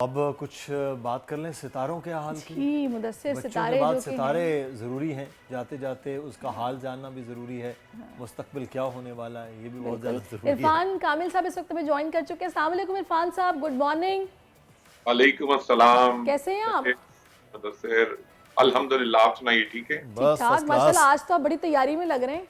अब कुछ बात कर लें सितारों के हाल की। जी मुदस्सिर बच्चों के सितारे बाद जो कि सितारे हैं। ज़रूरी हैं, जाते जाते उसका हाल जानना भी ज़रूरी है, मुस्तकबिल क्या होने वाला है ये भी बहुत बिल्कुल। ज़्यादा ज़रूरी है। इरफान कामिल साहब इस वक्त हमें ज्वाइन कर चुके हैं। अस्सलाम वालेकुम इरफान साहब, गुड मॉर्निंग। वालेकुम अस्सलाम। कैसे हैं आप? मुदस्सिर, अल्हम्दुलिल्लाह। आप सुनाइए, ठीक है? ठीक बस ठाक फर्स्ट माशाल्लाह, क्लास। आज तो आप बड़ी तैयारी में लग रहे हैं।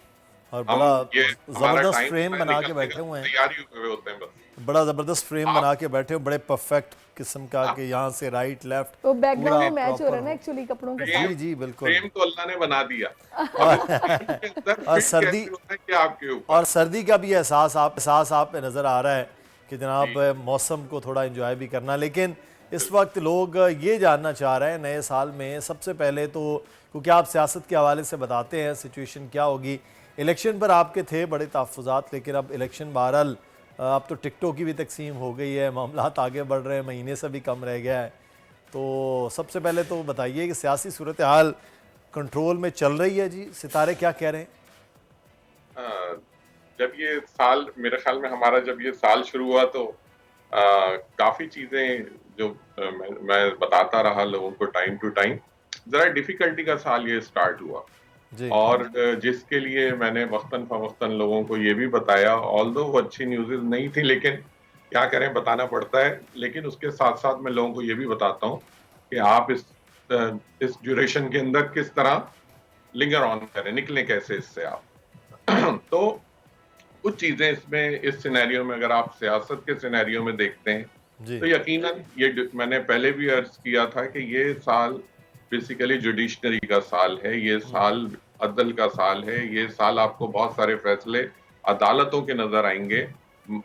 और हम बड़ा ये हमारा ज़बरदस्त टाइम फ्रेम होता है बना के निकलने का, बैठे हुए हैं। तैयारी हुए होते हैं बस। बड़ा ज़बरदस्त फ्रेम आप बना के बैठे हो, बड़े परफेक्ट किस्म का कि यहाँ से राइट लेफ्ट वो बैकग्राउंड पूरा में मैच हो रहा प्रॉपर है ना हो। एक्चुअली कपड़ों के फ्रेम साथ। जी जी बिल्कुल। फ्रेम तो अल्लाह ने बना दिया। अब इस और, फ्रेम के अंदर और फिट सर्दी कैसे होना है कि आपके और ऊपर। सर्दी का भी एहसास आप पे नज़र आ रहा है कि जी, जनाब मौसम को थोड़ा एंजॉय भी करना। लेकिन इस बिल्कुल। वक्त लोग ये जानना चाह रहे हैं नए साल में सबसे पहले तो, क्योंकि आप सियासत के हवाले से बताते हैं सिचुएशन क्या होगी। इलेक्शन पर आपके थे बड़े तहफ़्फ़ुज़ात, लेकिन अब इलेक्शन बहरहाल अब तो टिकटों की भी तकसीम हो गई है, मामलात आगे बढ़ रहे हैं, महीने से भी कम रह गया है। तो सबसे पहले तो बताइए कि सियासी सूरत हाल कंट्रोल में चल रही है जी, सितारे क्या कह रहे हैं? अ, जब ये साल, मेरे ख्याल में हमारा जब ये साल शुरू हुआ तो काफी चीजें जो मैं बताता रहा लोगों को टाइम टू टाइम, जरा डिफिकल्टी का साल ये स्टार्ट हुआ। जी और जिसके लिए मैंने वक्तन फवक्तन लोगों को ये भी बताया, ऑल्दो वो अच्छी न्यूज़ नहीं थी, लेकिन क्या करें, बताना पड़ता है। लेकिन उसके साथ साथ मैं लोगों को ये भी बताता हूँ कि आप इस ड्यूरेशन के अंदर किस तरह लिंगर ऑन करें, निकलें कैसे इससे आप। तो कुछ चीजें इसमें, इस सिनेरियो में अगर आप सियासत के सिनेरियो में देखते हैं जी तो यकीनन मैंने पहले भी अर्ज किया था कि ये साल बेसिकली जुडिशनरी का साल है, ये साल अदल का साल है, ये साल आपको बहुत सारे फैसले अदालतों के नजर आएंगे।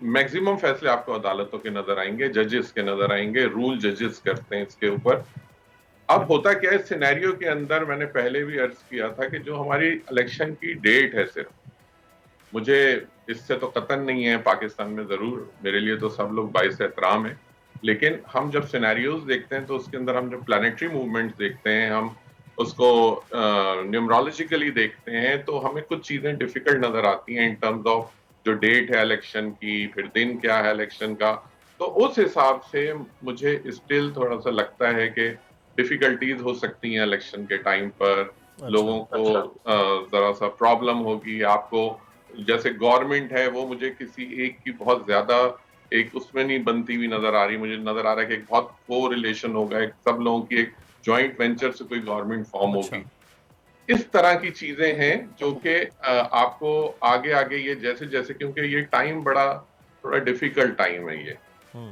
मैक्सिमम फैसले आपको अदालतों के नजर आएंगे, जजेस के नजर आएंगे, रूल जजेस करते हैं इसके ऊपर। अब होता क्या है इस सिनेरियो के अंदर, मैंने पहले भी अर्ज किया था कि जो हमारी इलेक्शन की डेट है, सिर्फ मुझे इससे तो कतन नहीं है, पाकिस्तान में जरूर मेरे लिए तो सब लोग बाइस एहतराम है, लेकिन हम जब सिनेरियोज देखते हैं तो उसके अंदर हम जब प्लानिटरी मूवमेंट्स देखते हैं, हम उसको न्यूमरोलॉजिकली देखते हैं, तो हमें कुछ चीजें डिफिकल्ट नजर आती हैं इन टर्म्स ऑफ जो डेट है इलेक्शन की, फिर दिन क्या है इलेक्शन का। तो उस हिसाब से मुझे स्टिल थोड़ा सा लगता है कि डिफिकल्टीज हो सकती हैं इलेक्शन के टाइम पर। अच्छा लोगों को जरा सा प्रॉब्लम होगी। आपको जैसे गवर्नमेंट है वो मुझे किसी एक की बहुत ज्यादा एक उसमें नहीं बनती हुई नजर आ रही, मुझे नजर आ रहा है कि एक बहुत को रिलेशन होगा, एक सब लोगों की एक जॉइंट वेंचर से कोई गवर्नमेंट फॉर्म अच्छा। होगी। इस तरह की चीजें हैं जो कि आपको आगे आगे ये जैसे जैसे, क्योंकि ये टाइम बड़ा थोड़ा डिफिकल्ट टाइम है ये।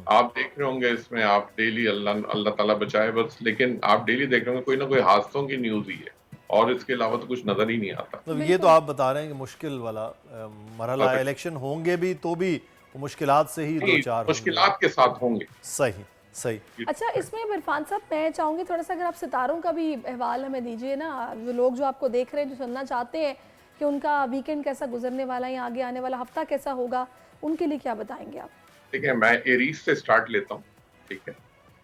आप देख रहे होंगे इसमें, आप डेली, अल्लाह अल्लाह ताला बचाए बस, लेकिन आप डेली देख रहे होंगे कोई ना कोई हादसों की न्यूज ही है, और इसके अलावा तो कुछ नजर ही नहीं आता। मतलब ये तो बिल्कुल। आप बता रहे हैं कि मुश्किल वाला मरहला है, इलेक्शन होंगे भी तो भी वो मुश्किलात से ही दो नहीं, चार होंगे। मुश्किलात के साथ होंगे। सही सही। अच्छा, इसमें इरफान साहब मैं चाहूँगी थोड़ा सा अगर आप सितारों का भी अहवाल हमें दीजिए ना, जो लोग जो आपको देख रहे हैं, जो सुनना चाहते हैं कि उनका वीकेंड कैसा गुजरने वाला है या आगे आने वाला हफ्ता कैसा होगा, उनके लिए क्या बताएंगे आप? ठीक है, मैं एरीज से स्टार्ट लेता हूँ। ठीक है,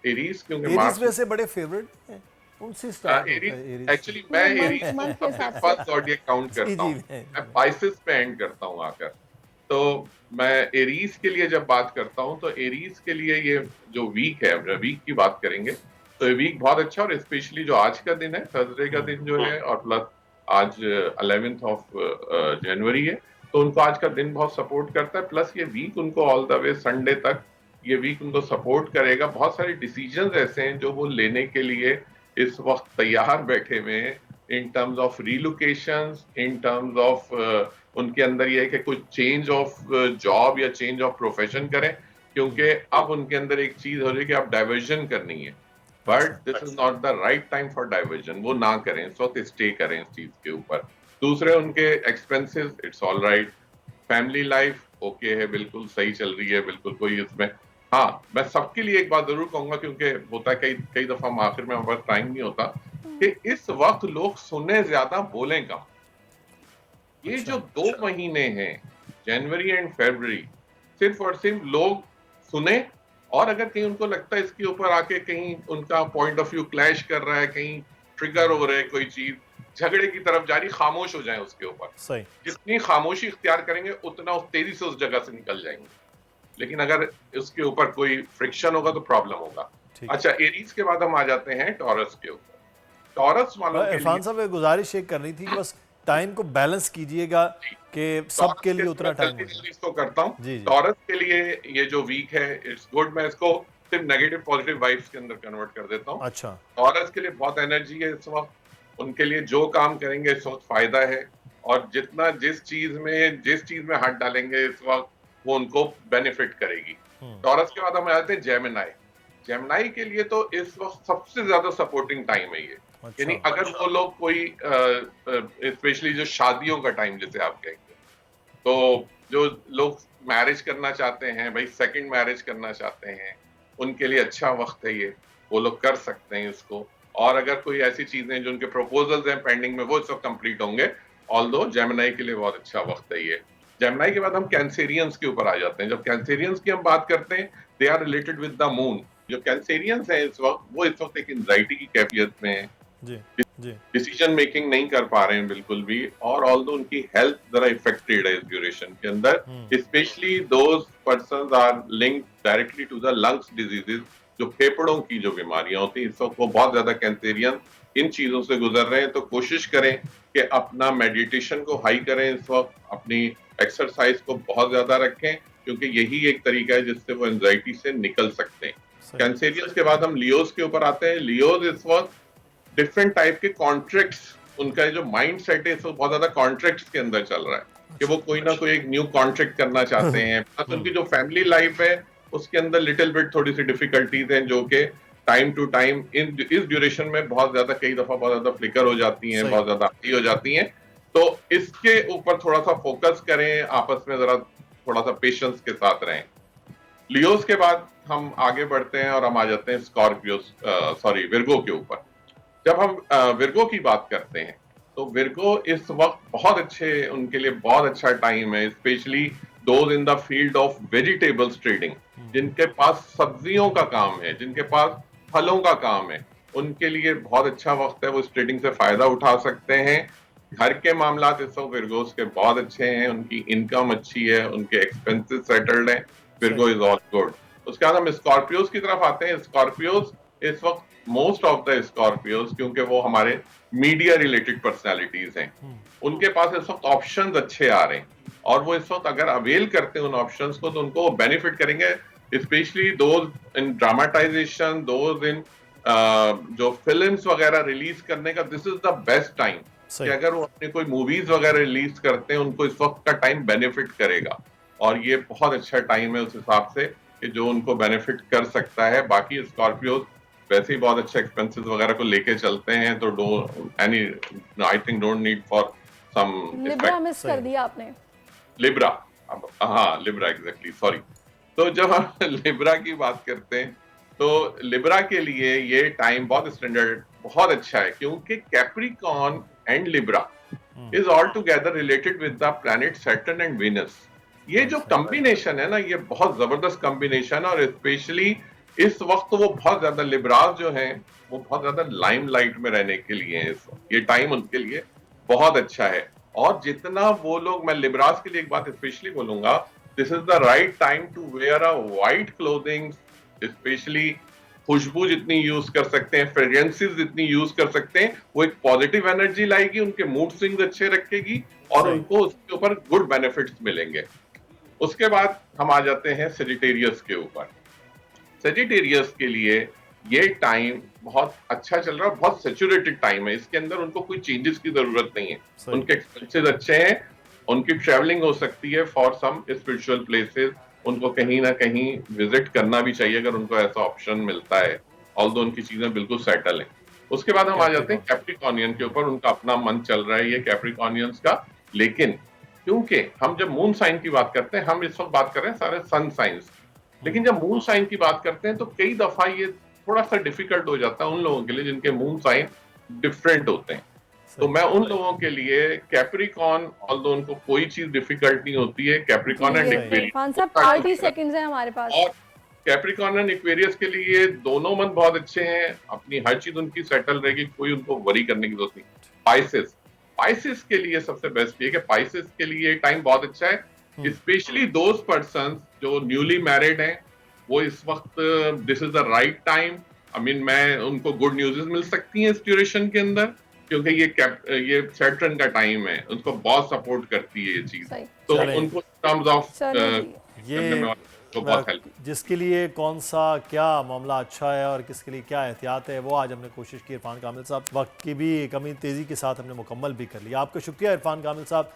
एरीज क्योंकि एरीज मार्च में से बड़े फेवरेट हैं, उनसे स्टार्ट होता एरीज, है एरीज से। एक्चुअली मैं मतलब मंथ एरीज को मंथ के अपने हिसाब से। फर्स्ट जॉडियक काउंट जी करता जी हूँ। मैं पाइसेस पे एंड करता हूँ आकर। तो मैं एरीज के लिए जब बात करता हूँ तो एरीज के लिए ये जो वीक है, वीक की बात करेंगे तो ये वीक बहुत अच्छा, और स्पेशली जो आज का दिन है, थर्सडे का दिन जो है, और प्लस आज 11th ऑफ जनवरी है, तो उनको आज का दिन बहुत सपोर्ट करता है। प्लस ये वीक उनको ऑल द वे संडे तक ये वीक उनको सपोर्ट करेगा। बहुत सारे डिसीजंस ऐसे हैं जो वो लेने के लिए इस वक्त तैयार बैठे हुए हैं, in terms of relocations, in terms of उनके अंदर ये है कि कुछ चेंज ऑफ जॉब या चेंज ऑफ प्रोफेशन करें, क्योंकि अब उनके अंदर एक चीज हो रही है कि अब डाइवर्जन करनी है। बट अच्छा this is not the right time for diversion, वो ना करें, इस वक्त स्टे करें इस चीज के ऊपर। दूसरे उनके expenses, it's all right. Family life okay है, बिल्कुल सही चल रही है, बिल्कुल कोई इसमें। हाँ, मैं सबके लिए एक बात जरूर कहूंगा, क्योंकि होता है कई कई दफा हम आखिर में हमारे टाइम नहीं होता, कि इस वक्त लोग सुने ज्यादा, बोलें कम। ये अच्छा जो 2 महीने हैं, जनवरी एंड फरवरी, सिर्फ और सिर्फ लोग सुने, और अगर कहीं उनको लगता है इसके ऊपर आके कहीं उनका पॉइंट ऑफ व्यू क्लैश कर रहा है, कहीं ट्रिगर हो रहा है कोई चीज, झगड़े की तरफ जा रही, खामोश हो जाए उसके ऊपर। सही। जितनी खामोशी इख्तियार करेंगे उतना उस तेजी से उस जगह से निकल जाएंगे। लेकिन अगर उसके ऊपर कोई फ्रिक्शन होगा तो प्रॉब्लम होगा। ठीक। अच्छा, एरीज के बाद हम आ जाते हैं टॉरस के ऊपर। टॉरस वालों के इरफान लिए, साहब एक गुजारिश ये करनी थी कि बस टाइम को बैलेंस कीजिएगा कि सबके टॉरस लिए के उतना मैं टाइम जल्दी हो जल्दी जाए। इसको करता हूँ। जी जी। टॉरस के लिए ये जो वीक है, इट्स गुड। मैं इसको सिर्फ नेगेटिव पॉजिटिव वाइब्स के अंदर कन्वर्ट कर देता हूँ। अच्छा। टॉरस के लिए बहुत एनर्जी है इस वक्त, उनके लिए जो काम करेंगे इस वक्त फायदा है, और जितना जिस चीज में हाथ डालेंगे इस वक्त वो उनको बेनिफिट करेगी। टॉरस के बाद हम आते हैं जेमिनाई। जेमिनाई के लिए तो इस वक्त सबसे ज्यादा सपोर्टिंग टाइम है ये। अच्छा। यानी अगर वो लोग कोई स्पेशली जो शादियों का टाइम जिसे आप कहेंगे, तो जो लोग मैरिज करना चाहते हैं भाई, सेकंड मैरिज करना चाहते हैं, उनके लिए अच्छा वक्त है ये, वो लोग कर सकते हैं इसको। और अगर कोई ऐसी चीजें जो उनके प्रपोजल्स हैं पेंडिंग में, वो सब कंप्लीट होंगे। ऑल्दो जेमिनाई के लिए बहुत अच्छा वक्त है ये। जेमिनाई के बाद हम कैंसेरियंस के ऊपर आ जाते हैं। जब कैंसेरियंस की हम बात करते हैं, they are related with the moon. जो कैंसेरियंस हैं इस वक्त, वो इस वक्त एक एंजाइटी की कैफियत में है, जी जी। डिसीजन मेकिंग नहीं कर पा रहे हैं बिल्कुल भी, और ऑल्दो उनकी हेल्थ जरा इफेक्टेड है इस ड्यूरेशन के अंदर। Especially those persons are linked directly to the lungs diseases, जो फेफड़ों की जो बीमारियां होती हैं, इस वक्त वो बहुत ज्यादा कैंसेरियन इन चीजों से गुजर रहे हैं। तो कोशिश करें कि अपना मेडिटेशन को हाई करें इस वक्त, अपनी एक्सरसाइज को बहुत ज्यादा रखें, क्योंकि यही एक तरीका है जिससे वो एंजाइटी से निकल सकते हैं। सही। कैंसेरियंस के बाद हम लियोज के ऊपर आते हैं। लियोज इस वक्त डिफरेंट टाइप के कॉन्ट्रैक्ट्स, उनका जो माइंड सेट है वो बहुत ज्यादा कॉन्ट्रैक्ट्स के अंदर चल रहा है कि वो कोई ना कोई एक न्यू कॉन्ट्रैक्ट करना चाहते हैं। प्लस उनकी जो फैमिली लाइफ है उसके अंदर लिटिल बिट थोड़ी सी डिफिकल्टीज हैं, जो कि टाइम टू टाइम इस ड्यूरेशन में बहुत ज्यादा, कई दफा बहुत ज्यादा फ्लिकर हो जाती हैं, सही। बहुत ज्यादा हाई हो जाती हैं। तो इसके ऊपर थोड़ा सा फोकस करें, आपस में जरा थोड़ा सा पेशेंस के साथ रहें। लियोस के बाद हम आगे बढ़ते हैं और हम आ जाते हैं विर्गो के ऊपर। जब हम विर्गो की बात करते हैं, तो विर्गो इस वक्त बहुत अच्छे, उनके लिए बहुत अच्छा टाइम है, specially those in the field of vegetables trading, जिनके पास सब्जियों का काम है, जिनके पास फलों का काम है, उनके लिए बहुत अच्छा वक्त है। वो इस ट्रेडिंग से फायदा उठा सकते हैं। घर के मामलात इस वक्त विर्गोस के बहुत अच्छे हैं, उनकी इनकम अच्छी है, उनके एक्सपेंसेस सेटल्ड हैं। Virgo is all good. उसके बाद हम स्कॉर्पियोज की तरफ आते हैं। स्कॉर्पियोज इस वक्त, मोस्ट ऑफ द स्कॉर्पियोज, क्योंकि वो हमारे मीडिया रिलेटेड पर्सनालिटीज हैं, उनके पास इस वक्त ऑप्शंस अच्छे आ रहे हैं, और वो इस वक्त अगर अवेल करते हैं उन ऑप्शंस को, तो उनको वो बेनिफिट करेंगे। Specially those in dramatisation, those in जो फिल्म्स वगैरह रिलीज करने का, this is the best time कि अगर वो अपनी कोई मूवीज वगैरह रिलीज करते हैं, उनको इस वक्त का टाइम बेनिफिट करेगा। और ये बहुत अच्छा टाइम है उस हिसाब से कि जो उनको बेनिफिट कर सकता है। बाकी स्कॉर्पियो वैसे ही बहुत अच्छे एक्सपेंसेस वगैरह को लेके चलते हैं, तो I think don't need for some Libra miss कर दिया आपने। लिब्रा, हाँ लिब्रा एग्जैक्टली, सॉरी। तो जब हम लिब्रा की बात करते हैं, तो लिब्रा के लिए ये टाइम बहुत स्टैंडर्ड, बहुत अच्छा है, क्योंकि Capricorn and Libra is all together related with the planet Saturn and Venus. ये जो कॉम्बिनेशन है ना, ये बहुत जबरदस्त कॉम्बिनेशन है, और स्पेशली इस वक्त वो बहुत ज्यादा लिब्रास जो हैं, वो बहुत ज्यादा लाइमलाइट में रहने के लिए है। इस वक्त ये टाइम उनके लिए बहुत अच्छा है। और जितना वो लोग, मैं लिब्रास के लिए एक बात स्पेशली बोलूंगा, this is the right time to wear a white clothing, specially खुशबू जितनी यूज कर सकते हैं, फ्रेग्रेंसेस जितनी यूज कर सकते हैं, वो एक पॉजिटिव एनर्जी लाएगी, उनके मूड स्विंग्स अच्छे रखेगी, और उनको उसके ऊपर गुड बेनिफिट्स मिलेंगे। उसके बाद हम आ जाते हैं सेजिटेरियस के ऊपर। सेजिटेरियस के लिए ये टाइम बहुत अच्छा चल रहा है, बहुत सैचुरेटेड टाइम है, इसके अंदर उनको कोई चेंजेस की जरूरत नहीं है। उनके एक्सपेंसेस अच्छे हैं, उनकी ट्रैवलिंग हो सकती है फॉर सम स्पिरिचुअल प्लेसेस, उनको कहीं ना कहीं विजिट करना भी चाहिए अगर उनको ऐसा ऑप्शन मिलता है, ऑल्दो उनकी चीजें बिल्कुल सेटल हैं। उसके बाद हम आ जाते हैं कैप्रिकॉर्नियन के ऊपर। उनका अपना मन चल रहा है ये कैप्रिकॉर्नियंस का, लेकिन क्योंकि हम जब मून साइन की बात करते हैं, हम इस वक्त बात कर रहे हैं सारे सन साइंस, लेकिन जब मून साइन की बात करते हैं तो कई दफा ये थोड़ा सा डिफिकल्ट हो जाता है उन लोगों के लिए जिनके मून साइन डिफरेंट होते हैं। तो मैं उन लोगों के लिए कैप्रिकॉर्न, ऑल्दो उनको कोई चीज डिफिकल्ट नहीं होती है, कैप्रिकॉर्न एंड इरफान साहब 30 सेकंड्स हैं हमारे पास। और कैप्रिकॉर्न एंड एक्वेरियस के लिए दोनों मन बहुत अच्छे हैं, अपनी हर चीज उनकी सेटल रहेगी, कोई उनको वरी करने की जरूरत नहीं। पाइसेस के लिए सबसे बेस्ट ये कि पाइसेस के लिए टाइम बहुत अच्छा है, स्पेशली दोज पर्संस जो न्यूली मैरिड हैं, वो इस वक्त this is the right time मैं उनको गुड न्यूज़ मिल सकती हैं इस ड्यूरेशन के अंदर, क्योंकि ये सैटर्न का टाइम है, उनको बहुत सपोर्ट करती है ये चीज, सही। तो चलें। उनको टर्म्स ऑफ चलो जी। ये तो बहुत हेल्प। जिसके लिए कौन सा क्या मामला अच्छा है और किसके लिए क्या एहतियात है, वो आज हमने कोशिश की। इरफान कामिल साहब, वक्त की भी कमी तेज़ी के साथ हमने मुकम्मल भी कर लिया। आपका शुक्रिया इरफान कामिल साहब।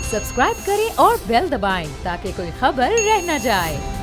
सब्सक्राइब करें और बेल दबाएं ताकि कोई खबर रह न जाए।